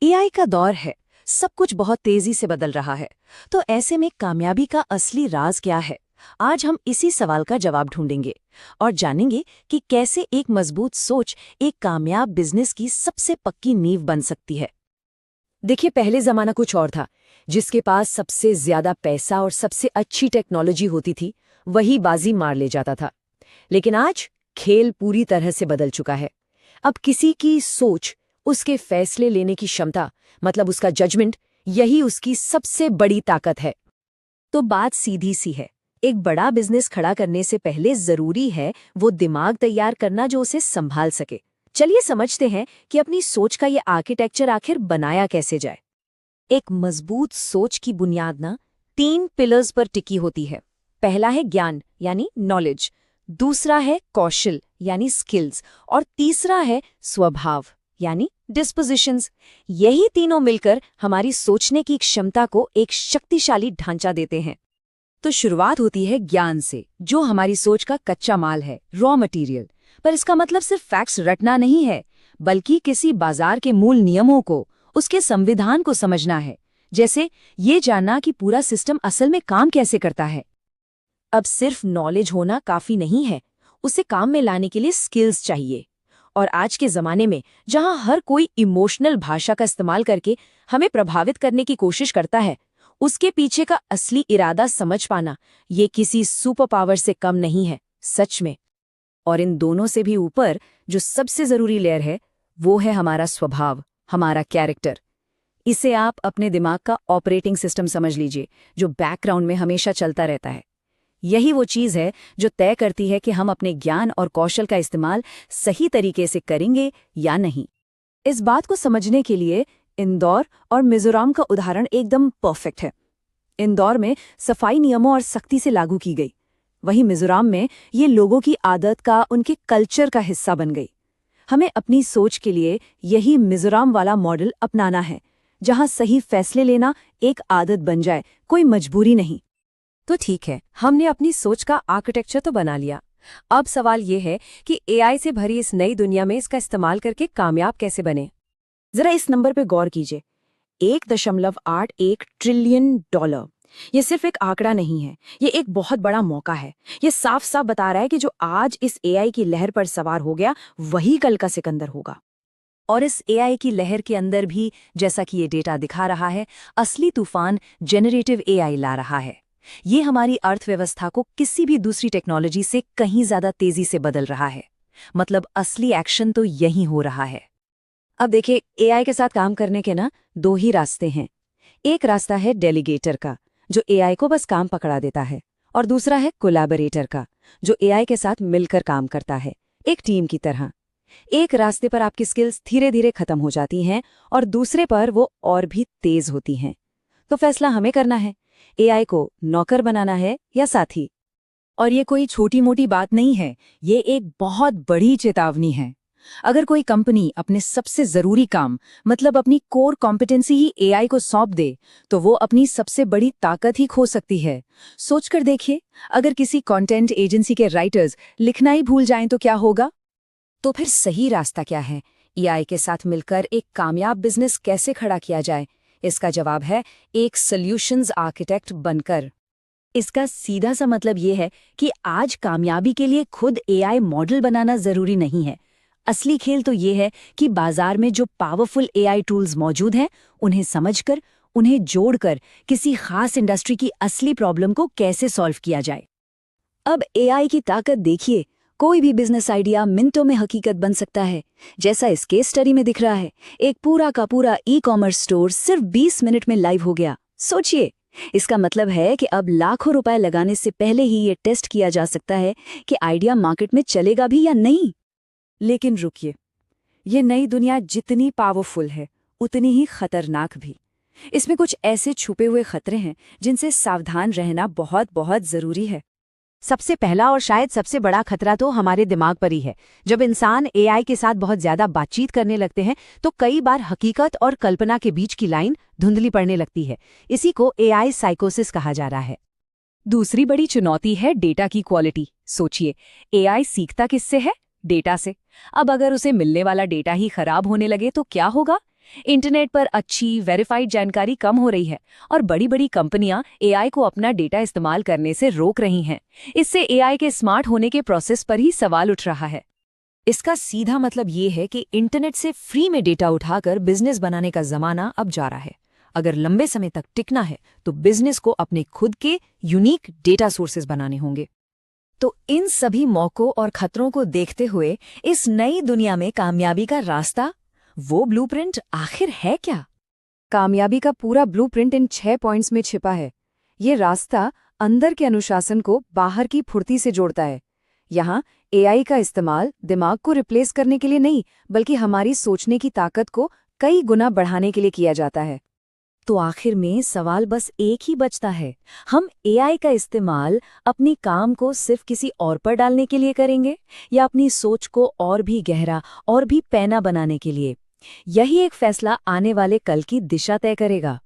AI का दौर है, सब कुछ बहुत तेजी से बदल रहा है। तो ऐसे में कामयाबी का असली राज क्या है? आज हम इसी सवाल का जवाब ढूंढेंगे और जानेंगे कि कैसे एक मजबूत सोच एक कामयाब बिजनेस की सबसे पक्की नींव बन सकती है। देखिए, पहले जमाना कुछ और था। जिसके पास सबसे ज्यादा पैसा और सबसे अच्छी टेक्नोलॉजी होती थी, वही बाजी मार ले जाता था। लेकिन आज खेल पूरी तरह से बदल चुका है। अब किसी की सोच, उसके फैसले लेने की क्षमता, मतलब उसका जजमेंट, यही उसकी सबसे बड़ी ताकत है। तो बात सीधी सी है, एक बड़ा बिजनेस खड़ा करने से पहले जरूरी है वो दिमाग तैयार करना जो उसे संभाल सके। चलिए समझते हैं कि अपनी सोच का ये आर्किटेक्चर आखिर बनाया कैसे जाए। एक मजबूत सोच की बुनियाद ना 3 पिलर्स पर टिकी होती है। पहला है ज्ञान यानी नॉलेज, दूसरा है कौशल यानी स्किल्स, और तीसरा है स्वभाव यानी डिस्पोजिशंस। यही तीनों मिलकर हमारी सोचने की क्षमता को एक शक्तिशाली ढांचा देते हैं। तो शुरुआत होती है ज्ञान से, जो हमारी सोच का कच्चा माल है, रॉ मटेरियल। पर इसका मतलब सिर्फ फैक्ट्स रटना नहीं है, बल्कि किसी बाजार के मूल नियमों को, उसके संविधान को समझना है। जैसे ये जानना कि पूरा सिस्टम असल में काम कैसे करता है। अब सिर्फ नॉलेज होना काफी नहीं है, उसे काम में लाने के लिए स्किल्स चाहिए। और आज के जमाने में जहां हर कोई इमोशनल भाषा का इस्तेमाल करके हमें प्रभावित करने की कोशिश करता है, उसके पीछे का असली इरादा समझ पाना ये किसी सुपर पावर से कम नहीं है, सच में। और इन दोनों से भी ऊपर जो सबसे जरूरी लेयर है, वो है हमारा स्वभाव, हमारा कैरेक्टर। इसे आप अपने दिमाग का ऑपरेटिंग सिस्टम समझ लीजिए, जो बैकग्राउंड में हमेशा चलता रहता है। यही वो चीज़ है जो तय करती है कि हम अपने ज्ञान और कौशल का इस्तेमाल सही तरीके से करेंगे या नहीं। इस बात को समझने के लिए इंदौर और मिजोरम का उदाहरण एकदम परफेक्ट है। इंदौर में सफाई नियमों और सख्ती से लागू की गई, वहीं मिजोरम में ये लोगों की आदत का, उनके कल्चर का हिस्सा बन गई। हमें अपनी सोच के लिए यही मिजोरम वाला मॉडल अपनाना है, जहां सही फैसले लेना एक आदत बन जाए, कोई मजबूरी नहीं। तो ठीक है, हमने अपनी सोच का आर्किटेक्चर तो बना लिया। अब सवाल ये है कि एआई से भरी इस नई दुनिया में इसका इस्तेमाल करके कामयाब कैसे बने। जरा इस नंबर पे गौर कीजिए, 1.81 ट्रिलियन डॉलर। ये सिर्फ एक आंकड़ा नहीं है, ये एक बहुत बड़ा मौका है। ये साफ साफ बता रहा है कि जो आज इस एआई की लहर पर सवार हो गया, वही कल का सिकंदर होगा। और इस एआई की लहर के अंदर भी, जैसा कि ये डेटा दिखा रहा है, असली तूफान जनरेटिव एआई ला रहा है। ये हमारी अर्थव्यवस्था को किसी भी दूसरी टेक्नोलॉजी से कहीं ज्यादा तेजी से बदल रहा है। मतलब असली एक्शन तो यही हो रहा है। अब देखिए, एआई के साथ काम करने के ना 2 ही रास्ते हैं। एक रास्ता है डेलीगेटर का, जो एआई को बस काम पकड़ा देता है, और दूसरा है कोलैबोरेटर का, जो एआई के साथ मिलकर काम करता है, एक टीम की तरह। एक रास्ते पर आपकी स्किल्स धीरे धीरे खत्म हो जाती हैं और दूसरे पर वो और भी तेज होती हैं। तो फैसला हमें करना है, एआई को नौकर बनाना है या साथी। और ये कोई छोटी मोटी बात नहीं है, ये एक बहुत बड़ी चेतावनी है। अगर कोई कंपनी अपने सबसे जरूरी काम, मतलब अपनी कोर कॉम्पिटेंसी ही एआई को सौंप दे, तो वो अपनी सबसे बड़ी ताकत ही खो सकती है। सोचकर देखिए, अगर किसी कंटेंट एजेंसी के राइटर्स लिखना ही भूल जाएं तो क्या होगा। तो फिर सही रास्ता क्या है? एआई के साथ मिलकर एक कामयाब बिजनेस कैसे खड़ा किया जाए? इसका जवाब है एक सॉल्यूशंस आर्किटेक्ट बनकर। इसका सीधा सा मतलब ये है कि आज कामयाबी के लिए खुद एआई मॉडल बनाना जरूरी नहीं है। असली खेल तो ये है कि बाजार में जो पावरफुल एआई टूल्स मौजूद हैं, उन्हें समझकर, उन्हें जोड़कर किसी खास इंडस्ट्री की असली प्रॉब्लम को कैसे सॉल्व किया जाए। अब एआई की ताकत देखिए, कोई भी बिजनेस आइडिया मिनटों में हकीकत बन सकता है। जैसा इस केस स्टडी में दिख रहा है, एक पूरा का पूरा ई-कॉमर्स स्टोर सिर्फ 20 मिनट में लाइव हो गया। सोचिए, इसका मतलब है कि अब लाखों रुपए लगाने से पहले ही ये टेस्ट किया जा सकता है कि आइडिया मार्केट में चलेगा भी या नहीं। लेकिन रुकिए, ये नई दुनिया जितनी पावरफुल है, उतनी ही खतरनाक भी। इसमें कुछ ऐसे छुपे हुए खतरे हैं जिनसे सावधान रहना बहुत बहुत जरूरी है। सबसे पहला और शायद सबसे बड़ा खतरा तो हमारे दिमाग पर ही है। जब इंसान एआई के साथ बहुत ज्यादा बातचीत करने लगते हैं, तो कई बार हकीकत और कल्पना के बीच की लाइन धुंधली पड़ने लगती है। इसी को एआई साइकोसिस कहा जा रहा है। दूसरी बड़ी चुनौती है डेटा की क्वालिटी। सोचिए, एआई सीखता किससे है? डेटा से। अब अगर उसे मिलने वाला डेटा ही खराब होने लगे तो क्या होगा? इंटरनेट पर अच्छी वेरीफाइड जानकारी कम हो रही है और बड़ी-बड़ी कंपनियां एआई को अपना डेटा इस्तेमाल करने से रोक रही हैं। इससे एआई के स्मार्ट होने के प्रोसेस पर ही सवाल उठ रहा है। इसका सीधा मतलब ये है कि इंटरनेट से फ्री में डेटा उठाकर बिजनेस बनाने का जमाना अब जा रहा है। अगर लंबे समय तक टिकना है तो बिजनेस को अपने खुद के यूनिक डेटा सोर्सेज बनाने होंगे। तो इन सभी मौकों और खतरों को देखते हुए इस नई दुनिया में कामयाबी का रास्ता, वो ब्लूप्रिंट आखिर है क्या? कामयाबी का पूरा ब्लूप्रिंट इन 6 पॉइंट्स में छिपा है। ये रास्ता अंदर के अनुशासन को बाहर की फुर्ती से जोड़ता है। यहाँ एआई का इस्तेमाल दिमाग को रिप्लेस करने के लिए नहीं, बल्कि हमारी सोचने की ताकत को कई गुना बढ़ाने के लिए किया जाता है। तो आखिर में सवाल बस एक ही बचता है, हम एआई का इस्तेमाल अपनी काम को सिर्फ किसी और पर डालने के लिए करेंगे या अपनी सोच को और भी गहरा और भी पैना बनाने के लिए? यही एक फैसला आने वाले कल की दिशा तय करेगा।